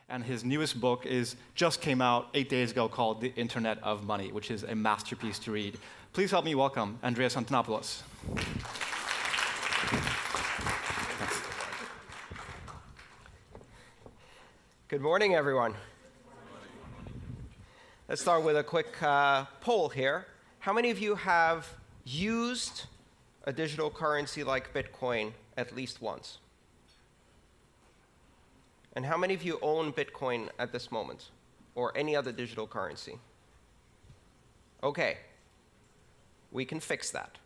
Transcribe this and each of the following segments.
and his newest book just came out 8 days ago called The Internet of Money, which is a masterpiece to read. Please help me welcome Andreas Antonopoulos. Good morning, everyone. Let's start with a quick poll here. How many of you have used a digital currency like Bitcoin at least once? And how many of you own Bitcoin at this moment, or any other digital currency? Okay, we can fix that.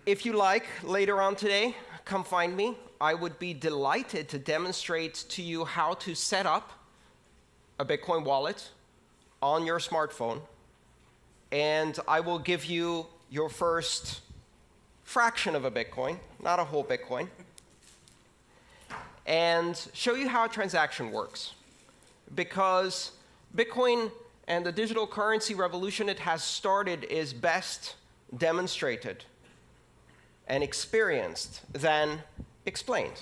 If you like, later on today, come find me. I would be delighted to demonstrate to you how to set up a Bitcoin wallet on your smartphone, and I will give you your first fraction of a Bitcoin, not a whole Bitcoin, and show you how a transaction works. Because Bitcoin and the digital currency revolution it has started is best demonstrated and experienced than explained.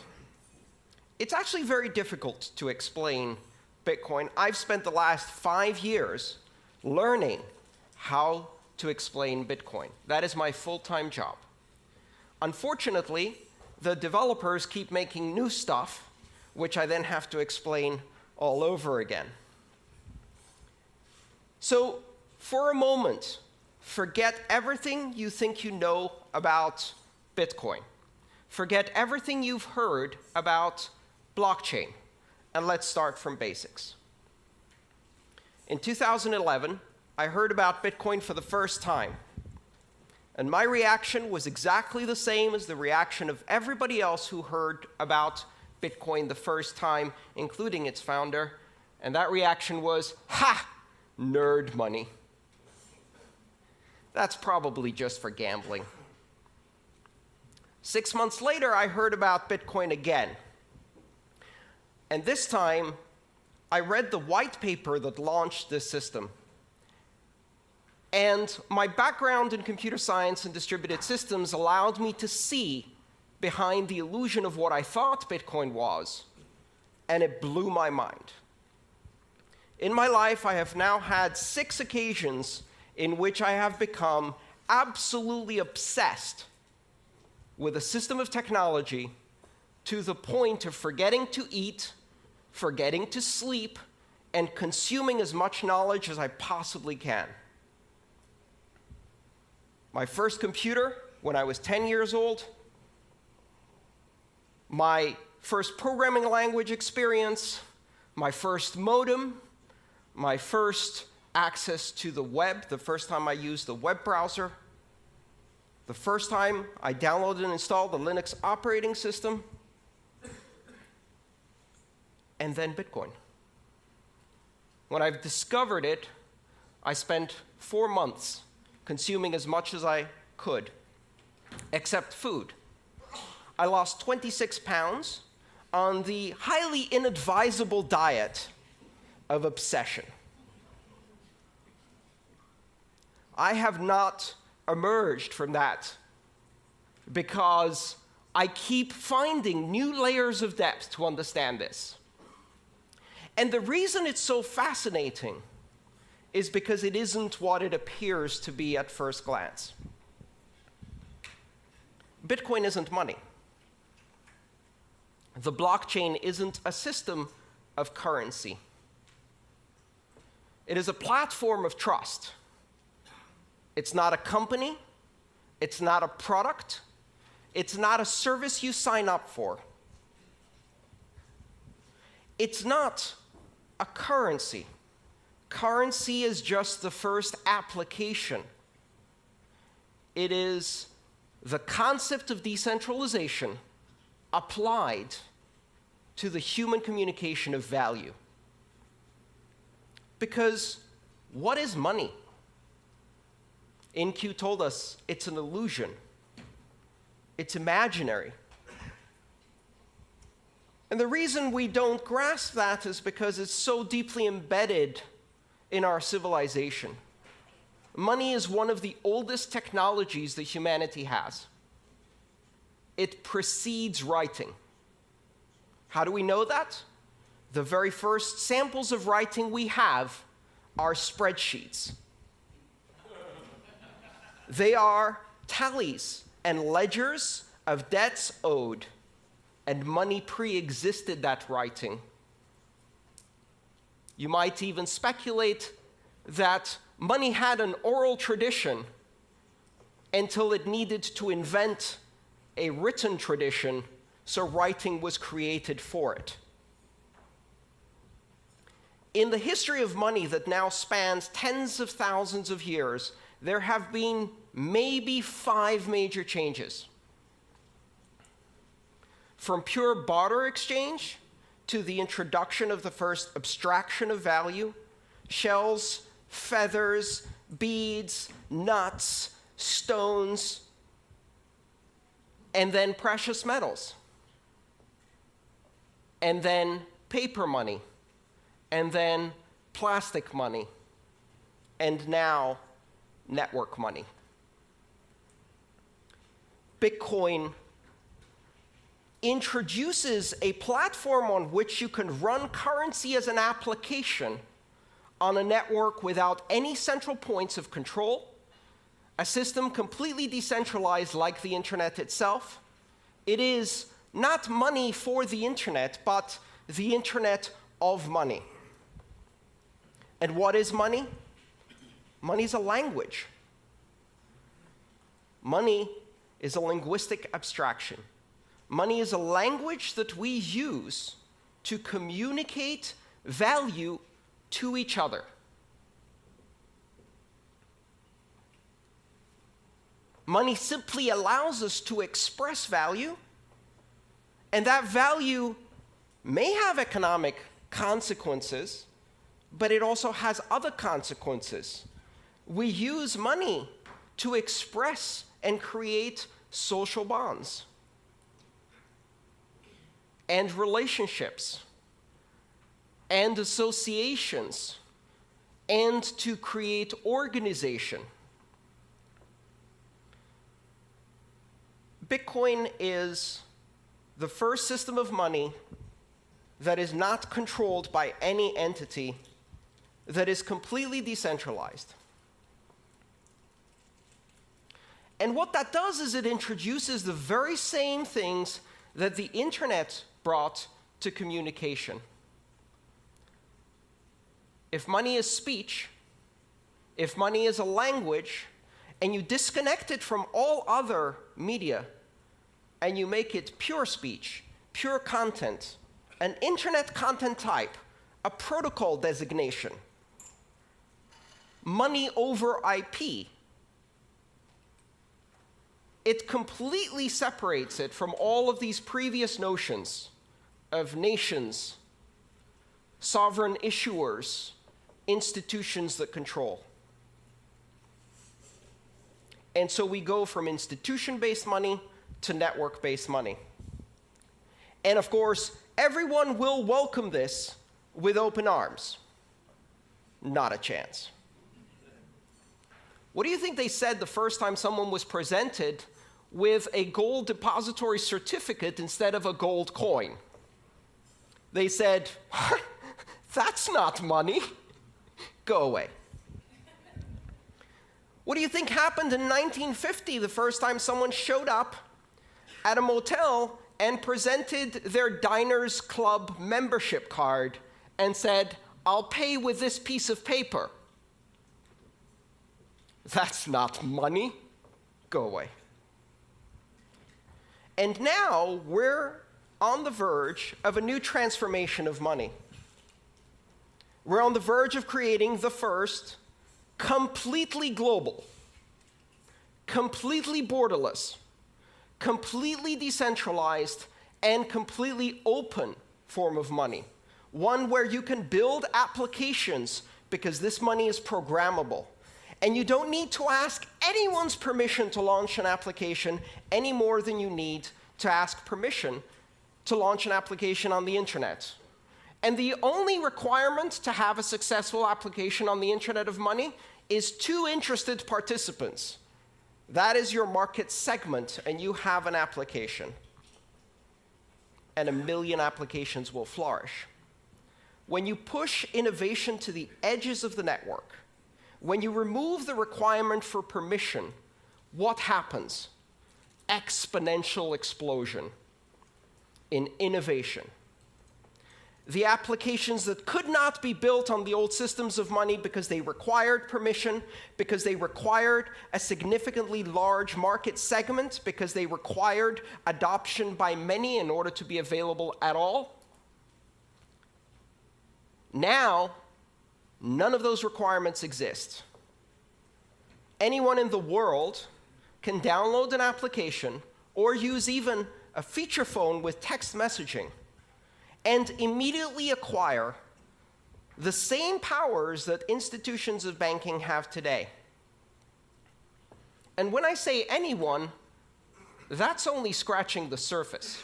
It's actually very difficult to explain Bitcoin. I've spent the last 5 years learning how to explain Bitcoin. That is my full-time job. Unfortunately, the developers keep making new stuff, which I then have to explain all over again. So, for a moment, forget everything you think you know about Bitcoin. Forget everything you've heard about blockchain, and let's start from basics. In 2011, I heard about Bitcoin for the first time, and my reaction was exactly the same as the reaction of everybody else who heard about Bitcoin the first time, including its founder, and that reaction was, ha, nerd money. That's probably just for gambling. 6 months later, I heard about Bitcoin again. And this time, I read the white paper that launched this system. And my background in computer science and distributed systems allowed me to see behind the illusion of what I thought Bitcoin was, and it blew my mind. In my life, I have now had 6 occasions in which I have become absolutely obsessed with a system of technology to the point of forgetting to eat, forgetting to sleep, and consuming as much knowledge as I possibly can. My first computer, when I was 10 years old, my first programming language experience, my first modem, my first access to the web, the first time I used the web browser, the first time I downloaded and installed the Linux operating system, and then Bitcoin. When I've discovered it, I spent 4 months consuming as much as I could, except food. I lost 26 pounds on the highly inadvisable diet of obsession. I have not emerged from that because I keep finding new layers of depth to understand this. And the reason it's so fascinating is because it isn't what it appears to be at first glance. Bitcoin isn't money. The blockchain isn't a system of currency. It is a platform of trust. It's not a company. It's not a product. It's not a service you sign up for. It's not a currency. Currency is just the first application. It is the concept of decentralization applied to the human communication of value. Because what is money? InQ told us it's an illusion. It's imaginary. And the reason we don't grasp that is because it's so deeply embedded in our civilization. Money is one of the oldest technologies that humanity has. It precedes writing. How do we know that? The very first samples of writing we have are spreadsheets. They are tallies and ledgers of debts owed, and money pre-existed that writing. You might even speculate that money had an oral tradition until it needed to invent a written tradition, so writing was created for it. In the history of money that now spans tens of thousands of years, there have been maybe 5 major changes. From pure barter exchange to the introduction of the first abstraction of value, shells, feathers, beads, nuts, stones, and then precious metals, and then paper money, and then plastic money, and now network money. Bitcoin introduces a platform on which you can run currency as an application on a network without any central points of control, a system completely decentralized like the internet itself. It is not money for the internet, but the internet of money. And what is money? Money is a language. Money is a linguistic abstraction. Money is a language that we use to communicate value to each other. Money simply allows us to express value, and that value may have economic consequences, but it also has other consequences. We use money to express and create social bonds and relationships and associations and to create organization. Bitcoin is the first system of money that is not controlled by any entity, that is completely decentralized. And what that does is it introduces the very same things that the internet brought to communication. If money is speech, if money is a language, and you disconnect it from all other media, and you make it pure speech, pure content, an internet content type, a protocol designation, money over IP, it completely separates it from all of these previous notions of nations, sovereign issuers, institutions that control. And so we go from institution-based money to network-based money. And of course, everyone will welcome this with open arms. Not a chance. What do you think they said the first time someone was presented with a gold depository certificate instead of a gold coin? They said, "That's not money. Go away." What do you think happened in 1950, the first time someone showed up at a motel and presented their Diners Club membership card and said, "I'll pay with this piece of paper"? That's not money. Go away. And now we're on the verge of a new transformation of money. We're on the verge of creating the first completely global, completely borderless, completely decentralized, and completely open form of money. One where you can build applications because this money is programmable. And you don't need to ask anyone's permission to launch an application any more than you need to ask permission to launch an application on the internet. And the only requirement to have a successful application on the Internet of Money is 2 interested participants. That is your market segment, and you have an application. and 1 million applications will flourish. When you push innovation to the edges of the network, when you remove the requirement for permission, what happens? Exponential explosion in innovation. The applications that could not be built on the old systems of money because they required permission, because they required a significantly large market segment, because they required adoption by many in order to be available at all. Now, none of those requirements exist. Anyone in the world can download an application or use even a feature phone with text messaging and immediately acquire the same powers that institutions of banking have today. And when I say anyone, that's only scratching the surface.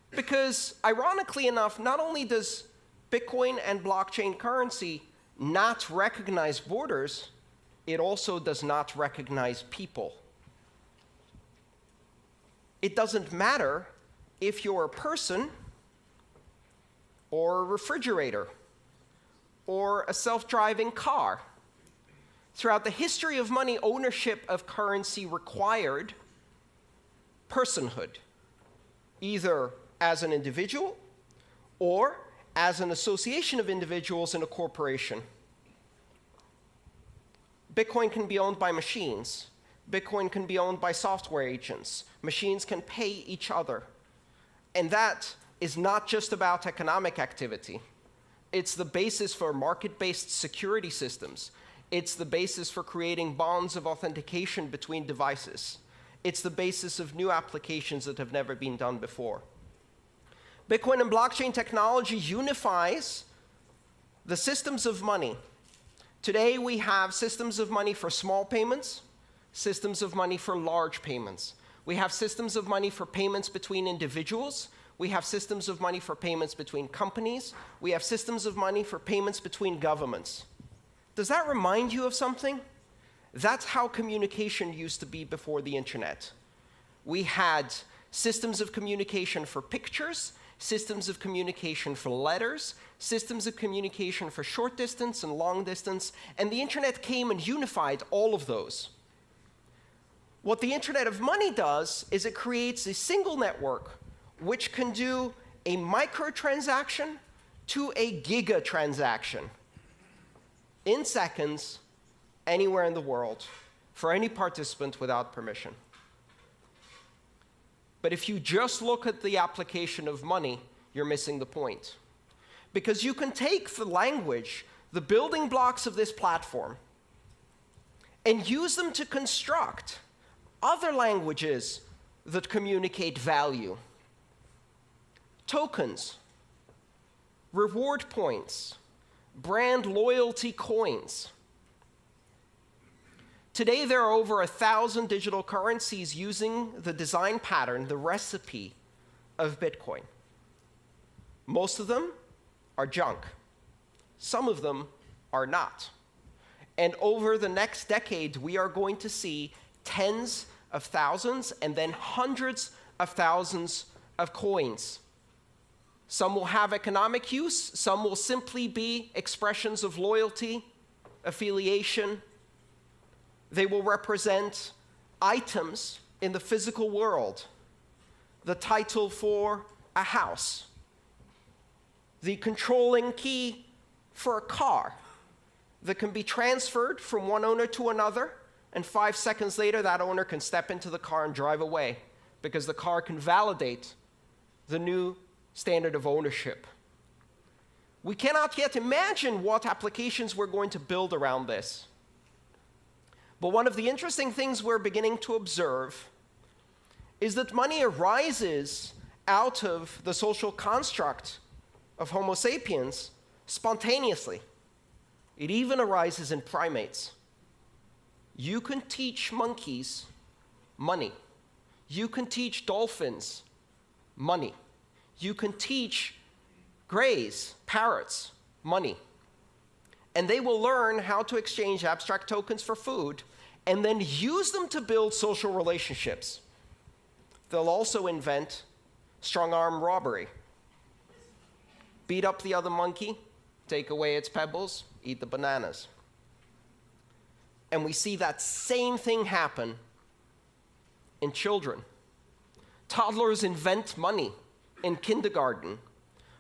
Because ironically enough, not only does Bitcoin and blockchain currency not recognize borders, it also does not recognize people. It doesn't matter if you're a person or a refrigerator or a self-driving car. Throughout the history of money, ownership of currency required personhood, either as an individual or as an association of individuals in a corporation. Bitcoin can be owned by machines. Bitcoin can be owned by software agents. Machines can pay each other. And that is not just about economic activity. It's the basis for market-based security systems. It's the basis for creating bonds of authentication between devices. It's the basis of new applications that have never been done before. Bitcoin and blockchain technology unifies the systems of money. Today we have systems of money for small payments, systems of money for large payments. We have systems of money for payments between individuals. We have systems of money for payments between companies. We have systems of money for payments between governments. Does that remind you of something? That's how communication used to be before the internet. We had systems of communication for pictures, systems of communication for letters, systems of communication for short distance and long distance, and the internet came and unified all of those. What the Internet of Money does is it creates a single network which can do a microtransaction to a gigatransaction in seconds, anywhere in the world, for any participant without permission. But if you just look at the application of money, you're missing the point. Because you can take the language, the building blocks of this platform, and use them to construct other languages that communicate value. Tokens, reward points, brand loyalty coins. Today, there are over 1,000 digital currencies using the design pattern, the recipe of Bitcoin. Most of them are junk. Some of them are not. And over the next decade, we are going to see tens of thousands and then hundreds of thousands of coins. Some will have economic use, some will simply be expressions of loyalty, affiliation. They will represent items in the physical world, the title for a house, the controlling key for a car that can be transferred from one owner to another, and 5 seconds later that owner can step into the car and drive away because the car can validate the new standard of ownership. We cannot yet imagine what applications we're going to build around this. But one of the interesting things we're beginning to observe is that money arises out of the social construct of Homo sapiens spontaneously. It even arises in primates. You can teach monkeys money. You can teach dolphins money. You can teach greys, parrots, money. And they will learn how to exchange abstract tokens for food and then use them to build social relationships. They'll also invent strong-arm robbery. Beat up the other monkey, take away its pebbles, eat the bananas. And we see that same thing happen in children. Toddlers invent money in kindergarten.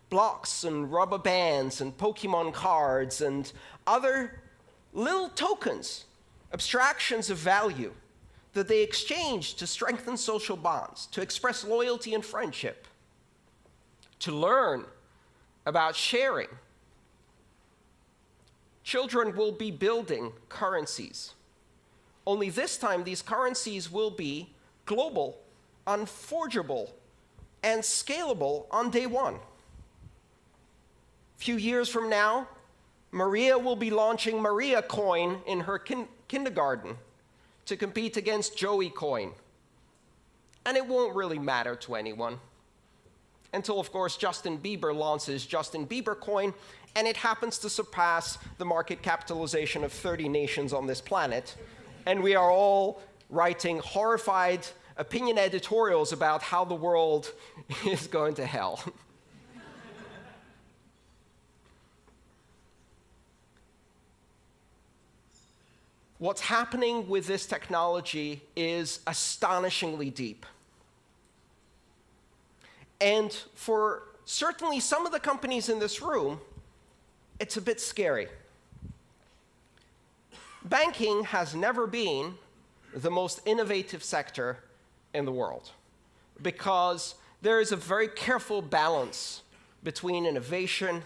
Blocks and rubber bands and Pokemon cards and other little tokens, abstractions of value that they exchange to strengthen social bonds, to express loyalty and friendship, to learn about sharing. Children will be building currencies. Only this time, these currencies will be global, unforgeable, and scalable on day one. A few years from now, Maria will be launching Maria Coin in her kindergarten to compete against Joey Coin. And it won't really matter to anyone. Until, of course, Justin Bieber launches Justin Bieber Coin, and it happens to surpass the market capitalization of 30 nations on this planet. And we are all writing horrified opinion editorials about how the world is going to hell. What's happening with this technology is astonishingly deep. And for certainly some of the companies in this room, it's a bit scary. Banking has never been the most innovative sector in the world because there is a very careful balance between innovation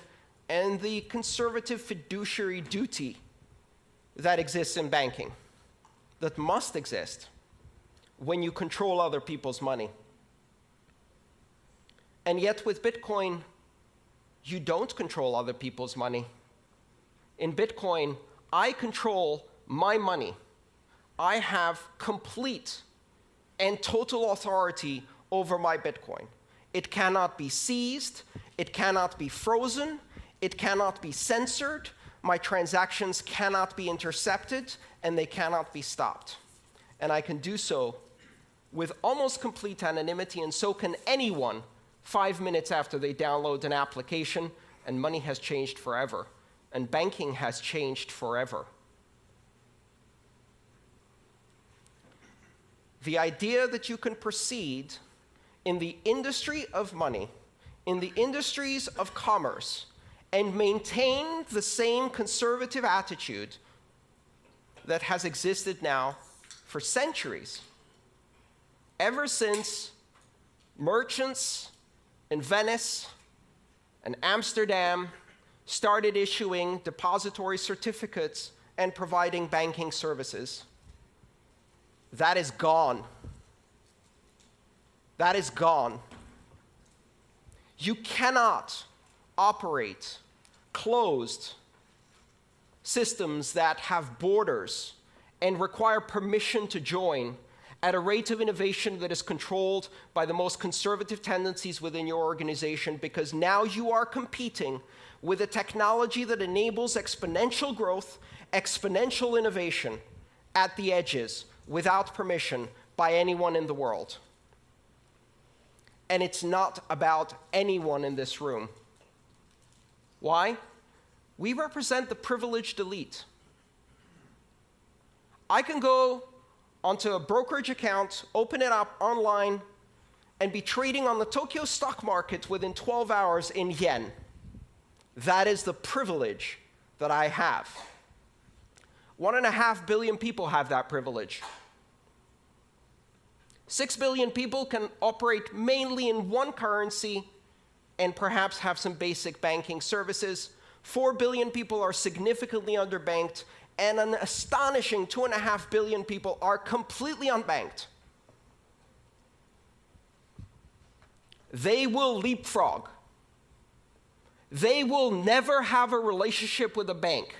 and the conservative fiduciary duty that exists in banking, that must exist when you control other people's money. And yet with Bitcoin, you don't control other people's money. In Bitcoin, I control my money. I have complete and total authority over my Bitcoin. It cannot be seized, it cannot be frozen, it cannot be censored, my transactions cannot be intercepted, and they cannot be stopped. And I can do so with almost complete anonymity, and so can anyone 5 minutes after they download an application, and money has changed forever, and banking has changed forever. The idea that you can proceed in the industry of money, in the industries of commerce, and maintain the same conservative attitude that has existed now for centuries, ever since merchants in Venice and Amsterdam started issuing depository certificates and providing banking services. That is gone. That is gone. You cannot operate closed systems that have borders and require permission to join at a rate of innovation that is controlled by the most conservative tendencies within your organization, because now you are competing with a technology that enables exponential growth, exponential innovation at the edges without permission by anyone in the world. And it's not about anyone in this room. Why? We represent the privileged elite. I can go onto a brokerage account, open it up online, and be trading on the Tokyo stock market within 12 hours in yen. That is the privilege that I have. 1.5 billion people have that privilege. 6 billion people can operate mainly in one currency and perhaps have some basic banking services. 4 billion people are significantly underbanked, and an astonishing 2.5 billion people are completely unbanked. They will leapfrog. They will never have a relationship with a bank.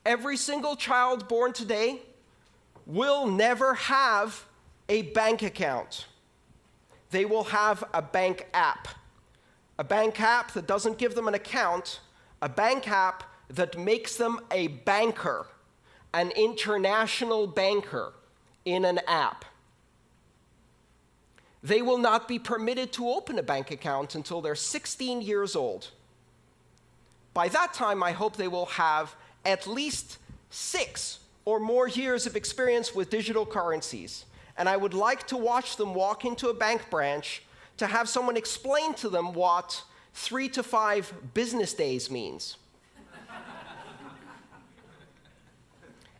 Every single child born today will never have a bank account. They will have a bank app. A bank app that doesn't give them an account, a bank app that makes them a banker, an international banker in an app. They will not be permitted to open a bank account until they're 16 years old. By that time, I hope they will have at least 6 or more years of experience with digital currencies. And I would like to watch them walk into a bank branch to have someone explain to them what 3 to 5 business days means.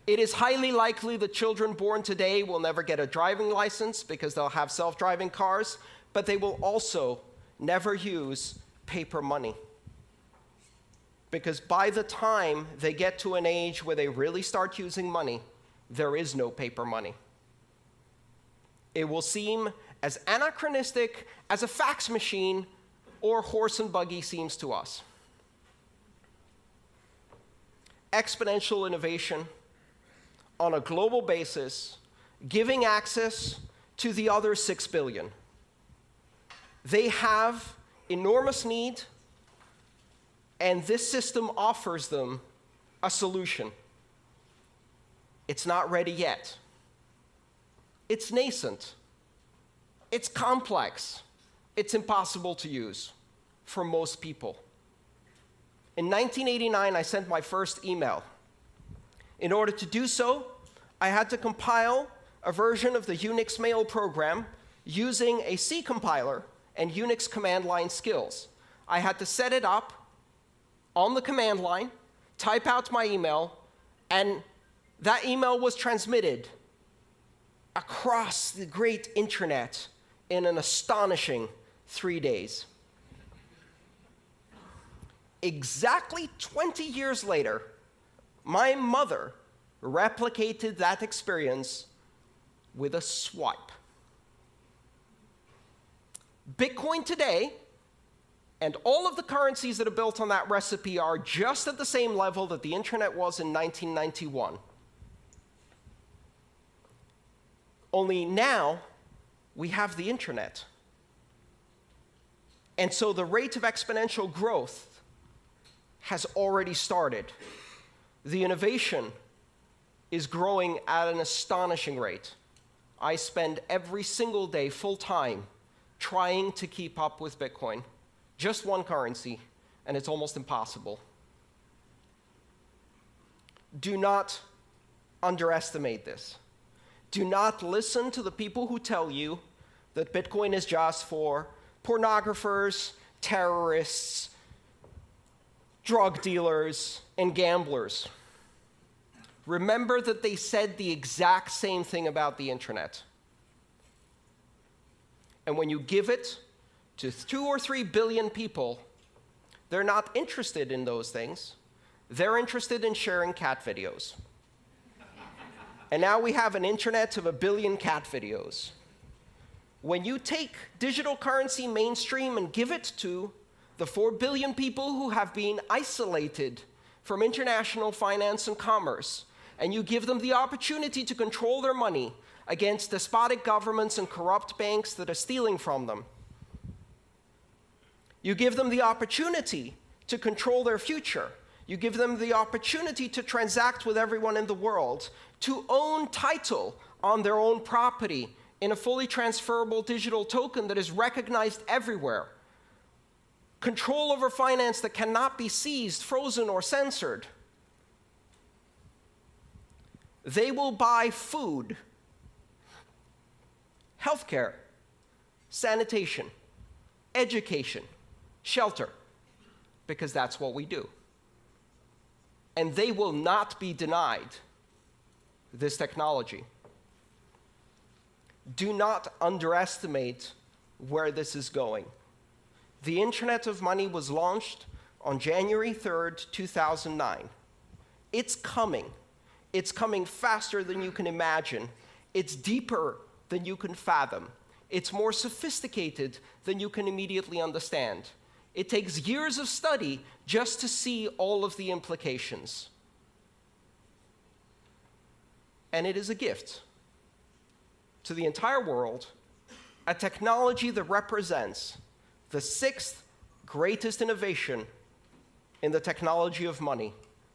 It is highly likely that children born today will never get a driving license because they'll have self-driving cars, but they will also never use paper money. Because by the time they get to an age where they really start using money, there is no paper money. It will seem as anachronistic as a fax machine or horse and buggy seems to us. Exponential innovation on a global basis, giving access to the other 6 billion. They have enormous need, and this system offers them a solution. It's not ready yet. It's nascent. It's complex. It's impossible to use for most people. In 1989, I sent my first email. In order to do so, I had to compile a version of the Unix mail program using a C compiler and Unix command line skills. I had to set it up on the command line, type out my email, and that email was transmitted across the great internet in an astonishing 3 days. Exactly 20 years later, my mother replicated that experience with a swipe. Bitcoin today and all of the currencies that are built on that recipe are just at the same level that the internet was in 1991. Only now we have the internet. And so the rate of exponential growth has already started. The innovation is growing at an astonishing rate. I spend every single day full-time trying to keep up with Bitcoin. Just one currency, and it's almost impossible. Do not underestimate this. Do not listen to the people who tell you that Bitcoin is just for pornographers, terrorists, drug dealers, and gamblers. Remember that they said the exact same thing about the internet. And when you give it to 2 or 3 billion people, they're not interested in those things. They're interested in sharing cat videos. And now we have an internet of 1 billion cat videos. When you take digital currency mainstream and give it to the 4 billion people who have been isolated from international finance and commerce, and you give them the opportunity to control their money against despotic governments and corrupt banks that are stealing from them, you give them the opportunity to control their future. You give them the opportunity to transact with everyone in the world, to own title on their own property in a fully transferable digital token that is recognized everywhere. Control over finance that cannot be seized, frozen, or censored. They will buy food, healthcare, sanitation, education, shelter, because that's what we do. And they will not be denied this technology. Do not underestimate where this is going. The Internet of Money was launched on January 3rd, 2009. It's coming. It's coming faster than you can imagine. It's deeper than you can fathom. It's more sophisticated than you can immediately understand. It takes years of study just to see all of the implications. And it is a gift to the entire world, a technology that represents the 6th greatest innovation in the technology of money,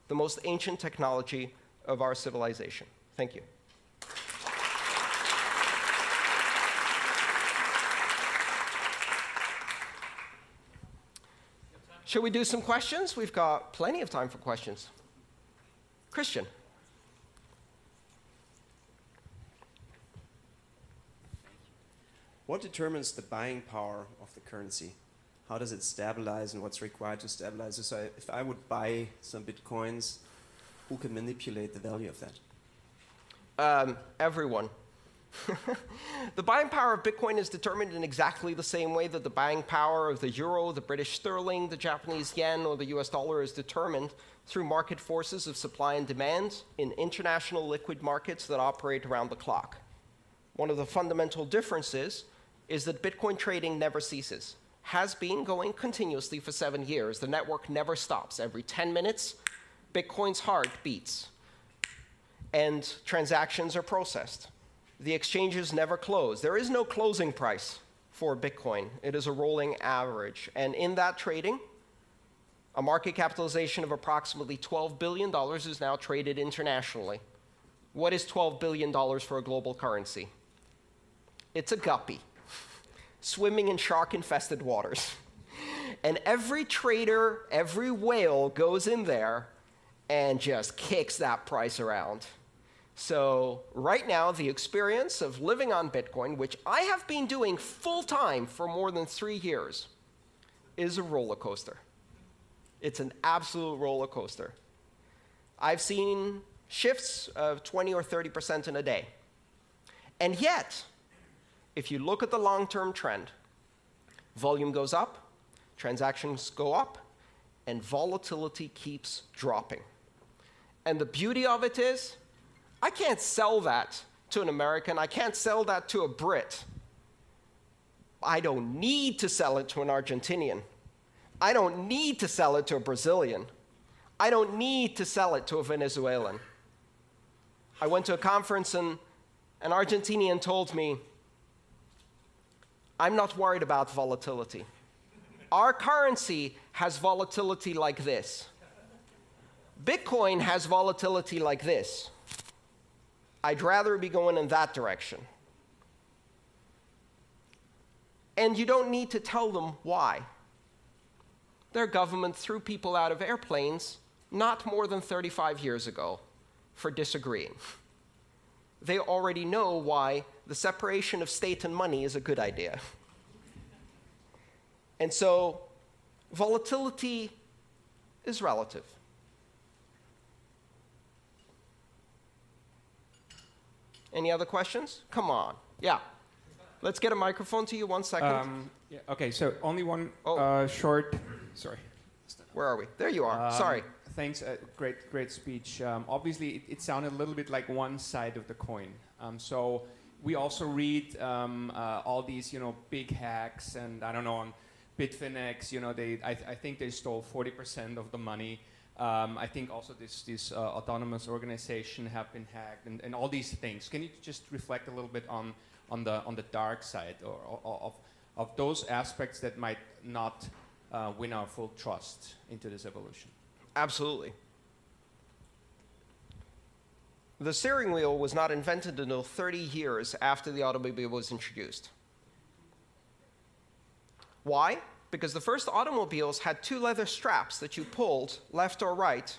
the most ancient technology of our civilization. Thank you. Shall we do some questions? We've got plenty of time for questions. Christian. What determines the buying power of the currency? How does it stabilize and what's required to stabilize it? So if I would buy some bitcoins, who can manipulate the value of that? Everyone. The buying power of Bitcoin is determined in exactly the same way that the buying power of the euro, the British sterling, the Japanese yen, or the US dollar is determined through market forces of supply and demand in international liquid markets that operate around the clock. One of the fundamental differences is that Bitcoin trading never ceases. Has been going continuously for 7 years. The network never stops. Every 10 minutes, Bitcoin's heart beats, and transactions are processed. The exchanges never close. There is no closing price for Bitcoin. It is a rolling average. And in that trading, a market capitalization of approximately $12 billion is now traded internationally. What is $12 billion for a global currency? It's a guppy swimming in shark-infested waters. And every trader, every whale goes in there and just kicks that price around. So right now, the experience of living on Bitcoin, which I have been doing full-time for more than 3 years, is a roller coaster. It's an absolute roller coaster. I've seen shifts of 20 or 30% in a day. And yet, if you look at the long-term trend, volume goes up, transactions go up, and volatility keeps dropping. And the beauty of it is, I can't sell that to an American. I can't sell that to a Brit. I don't need to sell it to an Argentinian. I don't need to sell it to a Brazilian. I don't need to sell it to a Venezuelan. I went to a conference and an Argentinian told me, I'm not worried about volatility. Our currency has volatility like this. Bitcoin has volatility like this. I'd rather be going in that direction. And you don't need to tell them why. Their government threw people out of airplanes not more than 35 years ago for disagreeing. They already know why the separation of state and money is a good idea. And so volatility is relative. Any other questions? Come on. Yeah. Let's get a microphone to you. 1 second. Yeah, okay, so only one short... Sorry. Where are we? There you are. Sorry. Thanks. Great speech. Obviously, it sounded a little bit like one side of the coin. So we also read all these, big hacks, and I don't know, on Bitfinex, I think they stole 40% of the money. I think also this autonomous organization have been hacked, and all these things. Can you just reflect a little bit on the dark side or of those aspects that might not win our full trust into this evolution? Absolutely. The steering wheel was not invented until 30 years after the automobile was introduced. Why? Because the first automobiles had 2 leather straps that you pulled left or right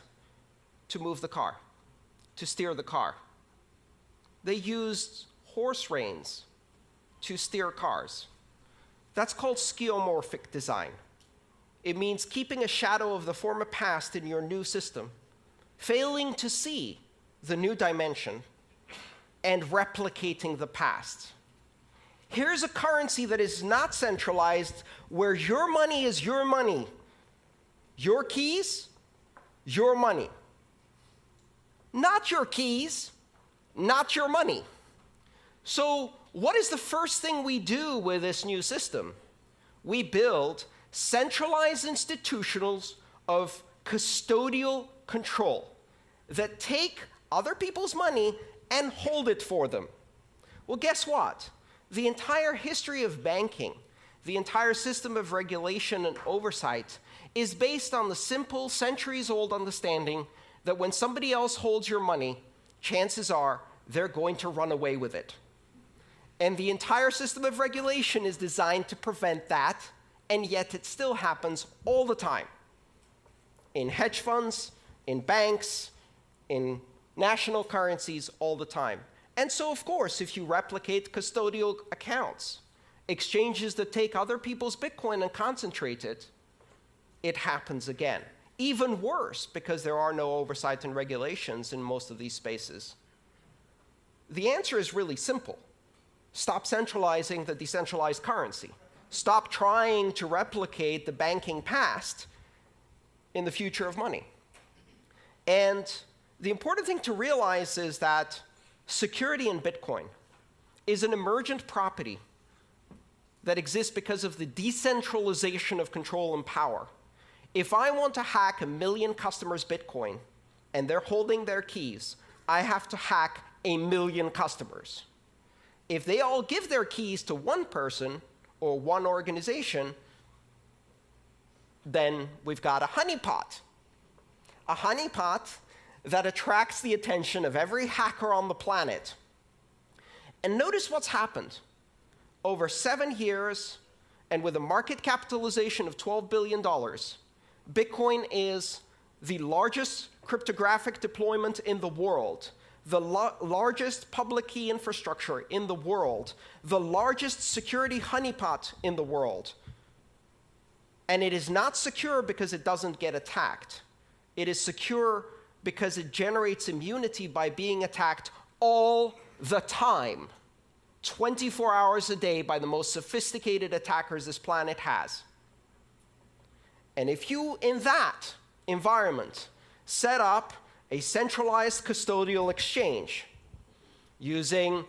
to move the car, to steer the car. They used horse reins to steer cars. That's called skeuomorphic design. It means keeping a shadow of the former past in your new system, failing to see the new dimension, and replicating the past. Here's a currency that is not centralized, where your money is your money. Your keys, your money. Not your keys, not your money. So what is the first thing we do with this new system? We build centralized institutionals of custodial control that take other people's money and hold it for them. Well, guess what? The entire history of banking, the entire system of regulation and oversight is based on the simple, centuries-old understanding that when somebody else holds your money, chances are they're going to run away with it. And the entire system of regulation is designed to prevent that, and yet it still happens all the time. in hedge funds, in banks, in national currencies all the time. And so, of course, if you replicate custodial accounts, exchanges that take other people's Bitcoin and concentrate it, it happens again. Even worse, because there are no oversight and regulations in most of these spaces. The answer is really simple. Stop centralizing the decentralized currency. Stop trying to replicate the banking past in the future of money. And the important thing to realize is that security in Bitcoin is an emergent property that exists because of the decentralization of control and power. If I want to hack 1 million customers' Bitcoin and they're holding their keys, I have to hack 1 million customers. If they all give their keys to one person or one organization, then we've got a honeypot. A honeypot that attracts the attention of every hacker on the planet. And notice what's happened. Over 7 years, and with a market capitalization of $12 billion, Bitcoin is the largest cryptographic deployment in the world, the largest public key infrastructure in the world, the largest security honeypot in the world. And it is not secure because it doesn't get attacked. It is secure because it generates immunity by being attacked all the time, 24 hours a day by the most sophisticated attackers this planet has. And if you, in that environment, set up a centralized custodial exchange using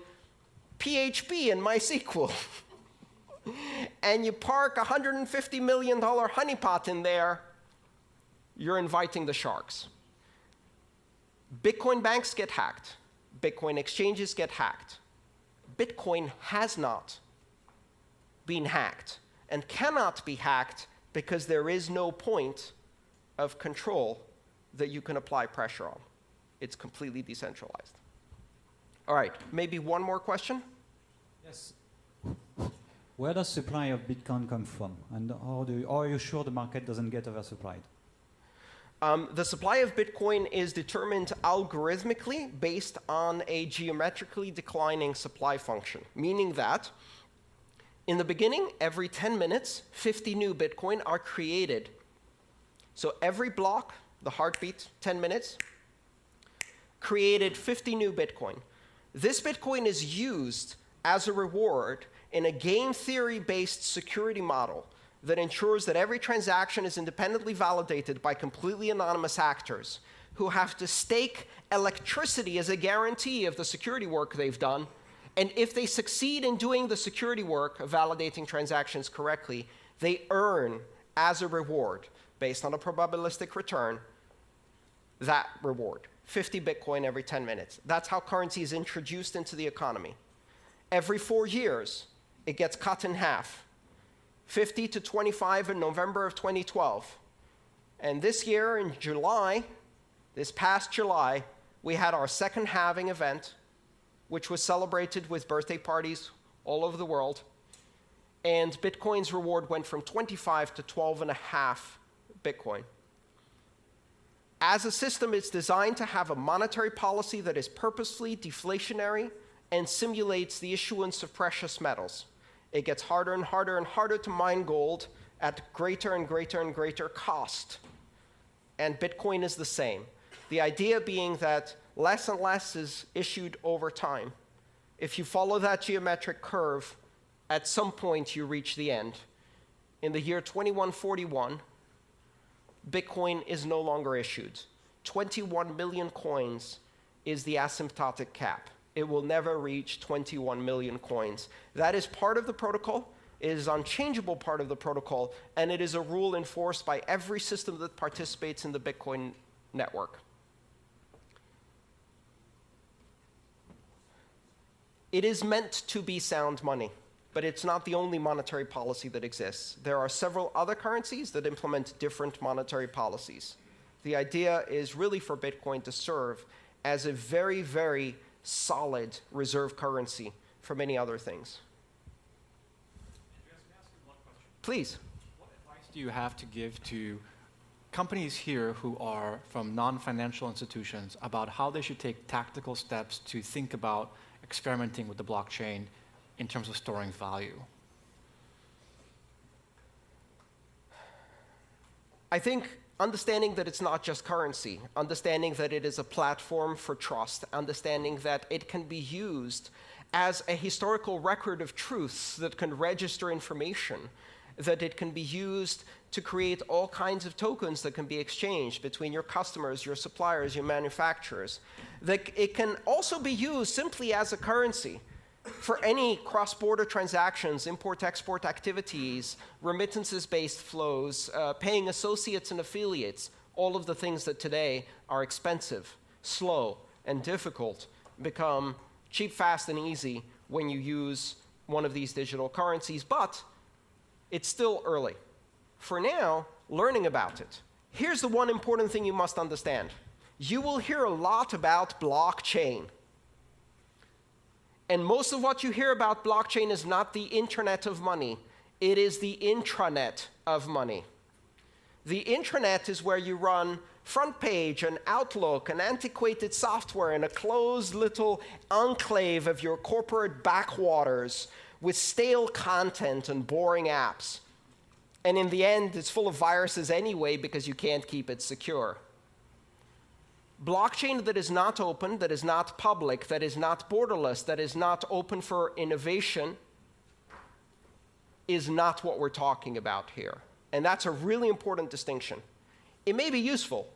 PHP and MySQL, and you park a $150 million honeypot in there, you're inviting the sharks. Bitcoin banks get hacked. Bitcoin exchanges get hacked. Bitcoin has not been hacked and cannot be hacked because there is no point of control that you can apply pressure on. It's completely decentralized. All right, maybe one more question? Yes. Where does supply of Bitcoin come from? And are you sure the market doesn't get oversupplied? The supply of Bitcoin is determined algorithmically based on a geometrically declining supply function, meaning that in the beginning, every 10 minutes, 50 new Bitcoin are created. So every block, the heartbeat, 10 minutes, created 50 new Bitcoin. This Bitcoin is used as a reward in a game theory-based security model that ensures that every transaction is independently validated by completely anonymous actors who have to stake electricity as a guarantee of the security work they've done. And if they succeed in doing the security work of validating transactions correctly, they earn as a reward, based on a probabilistic return, that reward, 50 Bitcoin every 10 minutes. That's how currency is introduced into the economy. Every 4 years, it gets cut in half. 50 to 25 in November of 2012. And this year in July, this past July, we had our second halving event, which was celebrated with birthday parties all over the world. And Bitcoin's reward went from 25 to 12.5 Bitcoin. As a system, it's designed to have a monetary policy that is purposefully deflationary and simulates the issuance of precious metals. It gets harder and harder and harder to mine gold at greater and greater and greater cost. And Bitcoin is the same. The idea being that less and less is issued over time. If you follow that geometric curve, at some point you reach the end. In the year 2141, Bitcoin is no longer issued. 21 million coins is the asymptotic cap. It will never reach 21 million coins. That is part of the protocol. It is an unchangeable part of the protocol, and it is a rule enforced by every system that participates in the Bitcoin network. It is meant to be sound money, but it's not the only monetary policy that exists. There are several other currencies that implement different monetary policies. The idea is really for Bitcoin to serve as a very, very solid reserve currency for many other things. Andreas, may I ask you one question? Please. What advice do you have to give to companies here who are from non-financial institutions about how they should take tactical steps to think about experimenting with the blockchain in terms of storing value? I think understanding that it's not just currency, understanding that it is a platform for trust, understanding that it can be used as a historical record of truths that can register information, that it can be used to create all kinds of tokens that can be exchanged between your customers, your suppliers, your manufacturers, that it can also be used simply as a currency for any cross-border transactions, import-export activities, remittances-based flows, paying associates and affiliates, all of the things that today are expensive, slow, and difficult become cheap, fast, and easy when you use one of these digital currencies, but it's still early. For now, learning about it. Here's the one important thing you must understand. You will hear a lot about blockchain. And most of what you hear about blockchain is not the internet of money. It is the intranet of money. The intranet is where you run front page and Outlook and antiquated software in a closed little enclave of your corporate backwaters with stale content and boring apps. And in the end, it's full of viruses anyway because you can't keep it secure. Blockchain that is not open, that is not public, that is not borderless, that is not open for innovation is not what we're talking about here. And that's a really important distinction. It may be useful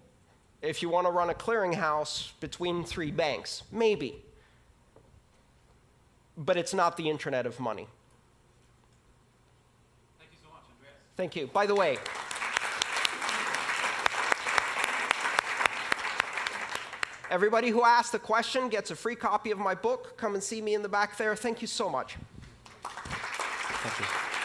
if you want to run a clearinghouse between 3 banks, maybe. But it's not the internet of money. Thank you so much, Andreas. Thank you. By the way, everybody who asked a question gets a free copy of my book. Come and see me in the back there. Thank you so much. Thank you.